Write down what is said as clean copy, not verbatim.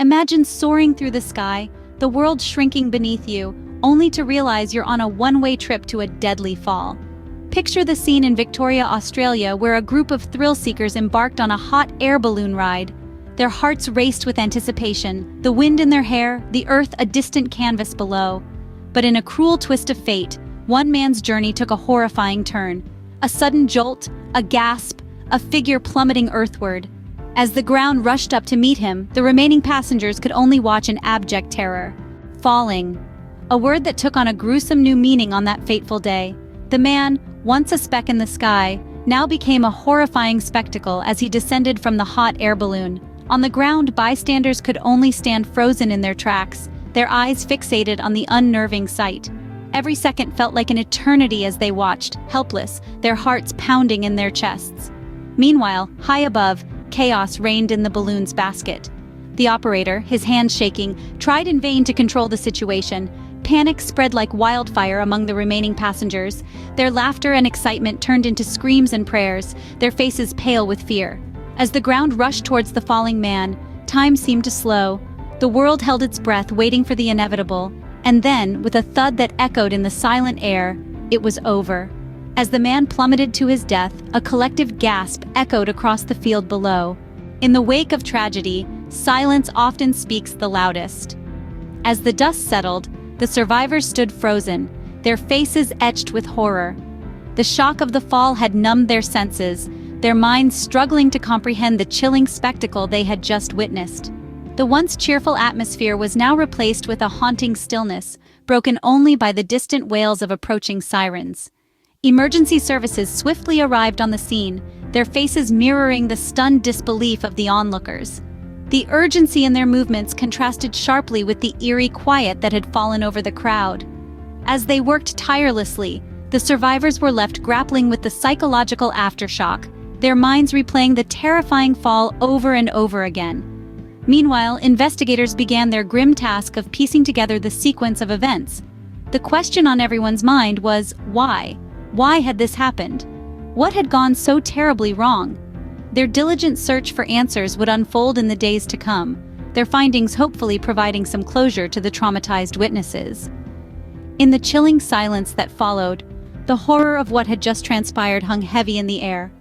Imagine soaring through the sky, the world shrinking beneath you, only to realize you're on a one-way trip to a deadly fall. Picture the scene in Victoria, Australia, where a group of thrill-seekers embarked on a hot air balloon ride. Their hearts raced with anticipation, the wind in their hair, the earth a distant canvas below. But in a cruel twist of fate, one man's journey took a horrifying turn. A sudden jolt, a gasp, a figure plummeting earthward. As the ground rushed up to meet him, the remaining passengers could only watch in abject terror. Falling. A word that took on a gruesome new meaning on that fateful day. The man, once a speck in the sky, now became a horrifying spectacle as he descended from the hot air balloon. On the ground, bystanders could only stand frozen in their tracks, their eyes fixated on the unnerving sight. Every second felt like an eternity as they watched, helpless, their hearts pounding in their chests. Meanwhile, high above, chaos reigned in the balloon's basket. The operator, his hands shaking, tried in vain to control the situation. Panic spread like wildfire among the remaining passengers. Their laughter and excitement turned into screams and prayers, their faces pale with fear. As the ground rushed towards the falling man, time seemed to slow. The world held its breath, waiting for the inevitable. And then, with a thud that echoed in the silent air, it was over. As the man plummeted to his death, a collective gasp echoed across the field below. In the wake of tragedy, silence often speaks the loudest. As the dust settled, the survivors stood frozen, their faces etched with horror. The shock of the fall had numbed their senses, their minds struggling to comprehend the chilling spectacle they had just witnessed. The once cheerful atmosphere was now replaced with a haunting stillness, broken only by the distant wails of approaching sirens. Emergency services swiftly arrived on the scene, their faces mirroring the stunned disbelief of the onlookers. The urgency in their movements contrasted sharply with the eerie quiet that had fallen over the crowd. As they worked tirelessly, the survivors were left grappling with the psychological aftershock, their minds replaying the terrifying fall over and over again. Meanwhile, investigators began their grim task of piecing together the sequence of events. The question on everyone's mind was, why? Why had this happened? What had gone so terribly wrong? Their diligent search for answers would unfold in the days to come, their findings hopefully providing some closure to the traumatized witnesses. In the chilling silence that followed, the horror of what had just transpired hung heavy in the air.